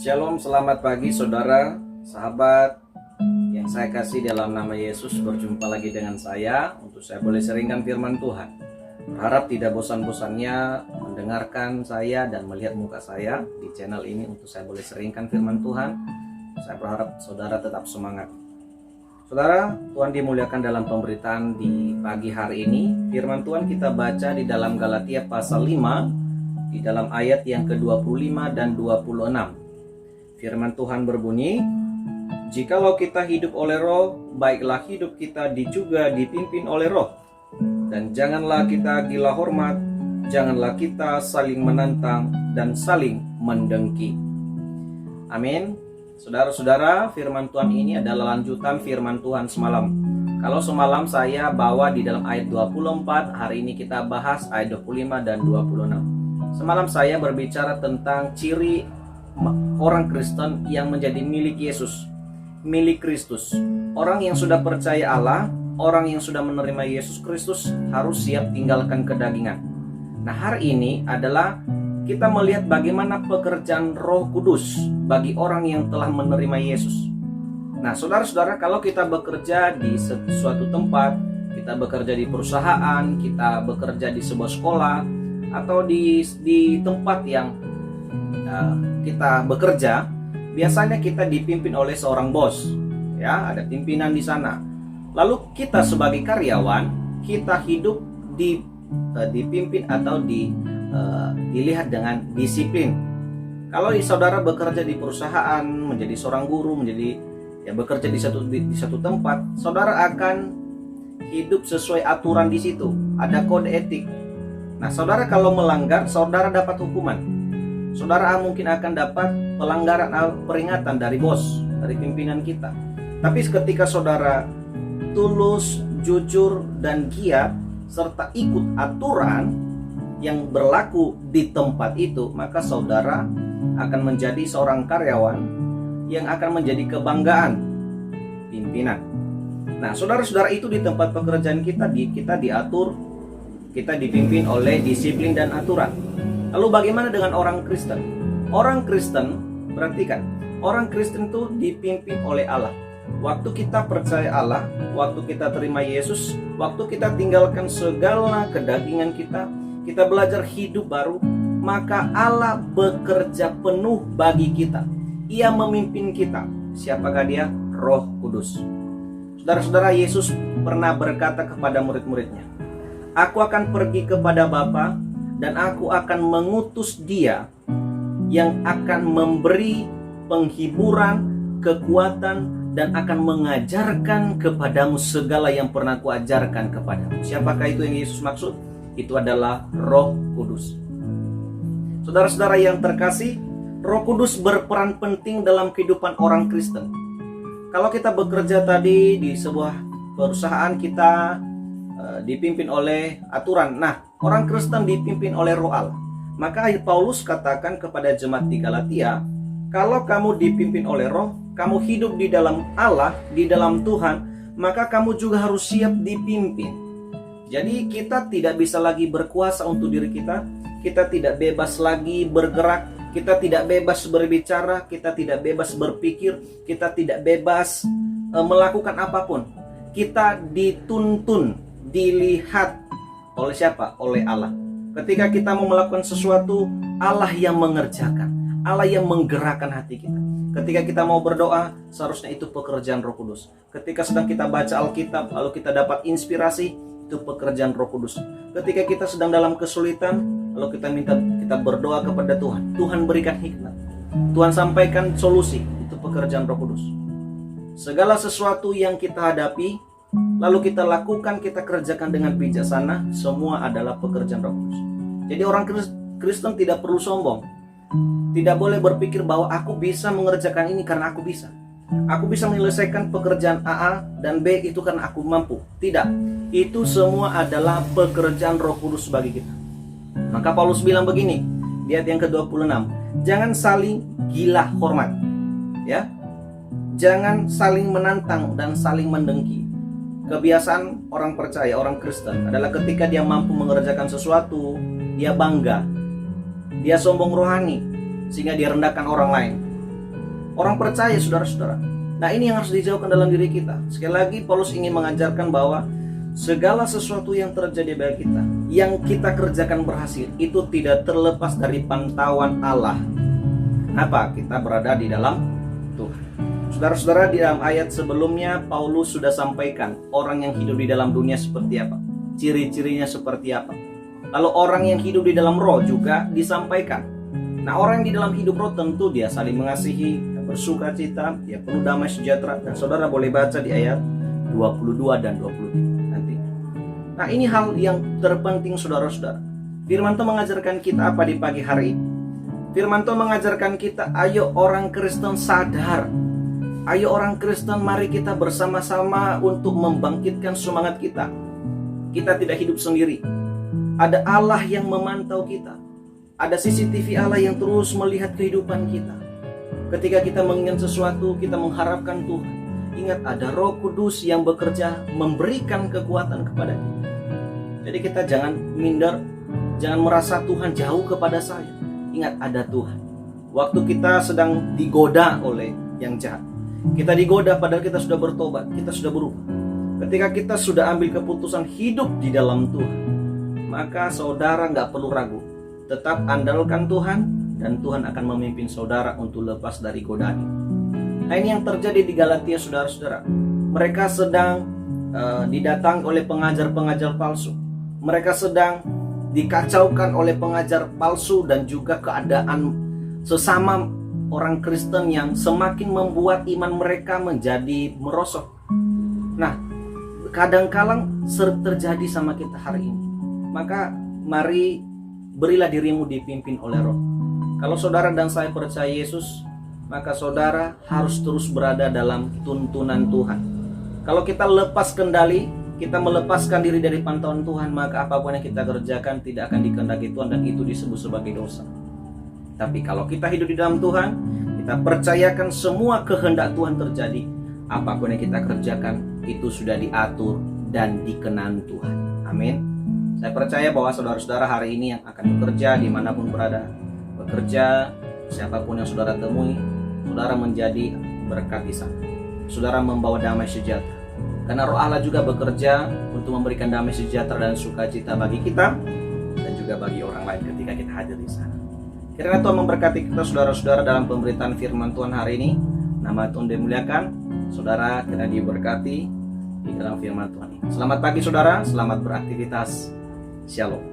Shalom, selamat pagi saudara, sahabat yang saya kasih dalam nama Yesus. Berjumpa lagi dengan saya untuk saya boleh sharingkan firman Tuhan. Berharap tidak bosan-bosannya mendengarkan saya dan melihat muka saya di channel ini untuk saya boleh sharingkan firman Tuhan. Saya berharap saudara tetap semangat. Saudara, Tuhan dimuliakan dalam pemberitaan di pagi hari ini. Firman Tuhan kita baca di dalam Galatia pasal 5 di dalam ayat yang ke-25 dan 26. Firman Tuhan berbunyi, "Jikalau kita hidup oleh Roh, baiklah hidup kita juga dipimpin oleh Roh. Dan janganlah kita gila hormat, janganlah kita saling menantang dan saling mendengki." Amin. Saudara-saudara, firman Tuhan ini adalah lanjutan firman Tuhan semalam. Kalau semalam saya bawa di dalam ayat 24, hari ini kita bahas ayat 25 dan 26. Semalam saya berbicara tentang ciri orang Kristen yang menjadi milik Yesus, milik Kristus. Orang yang sudah percaya Allah, orang yang sudah menerima Yesus Kristus harus siap tinggalkan kedagingan. Nah, hari ini adalah kita melihat bagaimana pekerjaan Roh Kudus bagi orang yang telah menerima Yesus. Nah, saudara-saudara, kalau kita bekerja di suatu tempat, kita bekerja di perusahaan, kita bekerja di sebuah sekolah, atau di tempat yang kita bekerja, biasanya kita dipimpin oleh seorang bos, ya, ada pimpinan di sana. Lalu kita sebagai karyawan, kita hidup dipimpin atau dilihat dengan disiplin. Kalau saudara bekerja di perusahaan, menjadi seorang guru, bekerja di satu tempat, saudara akan hidup sesuai aturan di situ. Ada kode etik. Nah, saudara kalau melanggar, saudara dapat hukuman. Saudara mungkin akan dapat pelanggaran peringatan dari bos, dari pimpinan kita. Tapi ketika saudara tulus, jujur, dan giat, serta ikut aturan yang berlaku di tempat itu, maka saudara akan menjadi seorang karyawan yang akan menjadi kebanggaan pimpinan. Nah, saudara-saudara, itu di tempat pekerjaan kita diatur, kita dipimpin oleh disiplin dan aturan. Lalu bagaimana dengan orang Kristen? Orang Kristen, perhatikan, orang Kristen itu dipimpin oleh Allah. Waktu kita percaya Allah, waktu kita terima Yesus, waktu kita tinggalkan segala kedagingan kita belajar hidup baru, maka Allah bekerja penuh bagi kita. Ia memimpin kita. Siapakah dia? Roh Kudus. Saudara-saudara, Yesus pernah berkata kepada murid-muridnya, "Aku akan pergi kepada Bapa, dan aku akan mengutus Dia yang akan memberi penghiburan, kekuatan, dan akan mengajarkan kepadamu segala yang pernah kuajarkan kepadamu." Siapakah itu yang Yesus maksud? Itu adalah Roh Kudus. Saudara-saudara yang terkasih, Roh Kudus berperan penting dalam kehidupan orang Kristen. Kalau kita bekerja tadi di sebuah perusahaan, kita dipimpin oleh aturan. Nah, orang Kristen dipimpin oleh Roh Allah. Maka Paulus katakan kepada jemaat di Galatia, kalau kamu dipimpin oleh Roh, kamu hidup di dalam Allah, di dalam Tuhan, maka kamu juga harus siap dipimpin. Jadi kita tidak bisa lagi berkuasa untuk diri kita, kita tidak bebas lagi bergerak, kita tidak bebas berbicara, kita tidak bebas berpikir, kita tidak bebas melakukan apapun. Kita dituntun, dilihat oleh siapa? Oleh Allah. Ketika kita mau melakukan sesuatu, Allah yang mengerjakan, Allah yang menggerakkan hati kita. Ketika kita mau berdoa, seharusnya itu pekerjaan Roh Kudus. Ketika sedang kita baca Alkitab, lalu kita dapat inspirasi, itu pekerjaan Roh Kudus. Ketika kita sedang dalam kesulitan, lalu kita berdoa kepada Tuhan, Tuhan berikan hikmat, Tuhan sampaikan solusi, itu pekerjaan Roh Kudus. Segala sesuatu yang kita hadapi, lalu kita lakukan, kita kerjakan dengan bijaksana, semua adalah pekerjaan Roh Kudus. Jadi orang Kristen tidak perlu sombong. Tidak boleh berpikir bahwa aku bisa mengerjakan ini karena aku bisa. Aku bisa menyelesaikan pekerjaan A dan B itu karena aku mampu. Tidak. Itu semua adalah pekerjaan Roh Kudus bagi kita. Maka Paulus bilang begini di ayat yang ke-26, jangan saling gila hormat. Ya. Jangan saling menantang dan saling mendengki. Kebiasaan orang percaya, orang Kristen adalah ketika dia mampu mengerjakan sesuatu, dia bangga, dia sombong rohani, sehingga dia rendahkan orang lain. Orang percaya, saudara-saudara. Nah, ini yang harus dijauhkan dalam diri kita. Sekali lagi, Paulus ingin mengajarkan bahwa segala sesuatu yang terjadi bagi kita, yang kita kerjakan berhasil, itu tidak terlepas dari pantauan Allah. Kenapa? Kita berada di dalam Tuhan. Saudara-saudara, di dalam ayat sebelumnya Paulus sudah sampaikan orang yang hidup di dalam dunia seperti apa, ciri-cirinya seperti apa. Lalu orang yang hidup di dalam roh juga disampaikan. Nah, orang yang di dalam hidup roh tentu dia saling mengasihi, bersuka cita, dia penuh damai sejahtera. Dan saudara boleh baca di ayat 22 dan 23 nanti. Nah, ini hal yang terpenting, saudara-saudara. Firman Tuhan mengajarkan kita apa di pagi hari ini? Firman Tuhan mengajarkan kita, ayo orang Kristen sadar. Ayo orang Kristen, mari kita bersama-sama untuk membangkitkan semangat kita. Kita tidak hidup sendiri. Ada Allah yang memantau kita. Ada CCTV Allah yang terus melihat kehidupan kita. Ketika kita mengingat sesuatu, kita mengharapkan Tuhan. Ingat, ada Roh Kudus yang bekerja memberikan kekuatan kepada kita. Jadi kita jangan minder, jangan merasa Tuhan jauh kepada saya. Ingat, ada Tuhan. Waktu kita sedang digoda oleh yang jahat, kita digoda padahal kita sudah bertobat, kita sudah berubah. Ketika kita sudah ambil keputusan hidup di dalam Tuhan, maka saudara nggak perlu ragu. Tetap andalkan Tuhan, dan Tuhan akan memimpin saudara untuk lepas dari godaan. Nah, ini yang terjadi di Galatia, saudara-saudara. Mereka sedang didatangi oleh pengajar-pengajar palsu. Mereka sedang dikacaukan oleh pengajar palsu dan juga keadaan sesama orang Kristen yang semakin membuat iman mereka menjadi merosot. Nah, kadang-kadang terjadi sama kita hari ini. Maka mari berilah dirimu dipimpin oleh Roh. Kalau saudara dan saya percaya Yesus, maka saudara harus terus berada dalam tuntunan Tuhan. Kalau kita lepas kendali, kita melepaskan diri dari pantauan Tuhan, maka apapun yang kita kerjakan tidak akan dikehendaki Tuhan, dan itu disebut sebagai dosa. Tapi kalau kita hidup di dalam Tuhan, kita percayakan semua kehendak Tuhan terjadi. Apapun yang kita kerjakan itu sudah diatur dan dikenan Tuhan. Amin. Saya percaya bahwa saudara-saudara hari ini yang akan bekerja dimanapun berada, bekerja siapapun yang saudara temui, saudara menjadi berkat di sana. Saudara membawa damai sejahtera. Karena Roh Allah juga bekerja untuk memberikan damai sejahtera dan sukacita bagi kita dan juga bagi orang lain ketika kita hadir di sana. Kiranya Tuhan memberkati kita, saudara-saudara, dalam pemberitaan firman Tuhan hari ini. Nama Tuhan dimuliakan. Saudara kira diberkati di dalam firman Tuhan ini. Selamat pagi saudara, selamat beraktivitas. Shalom.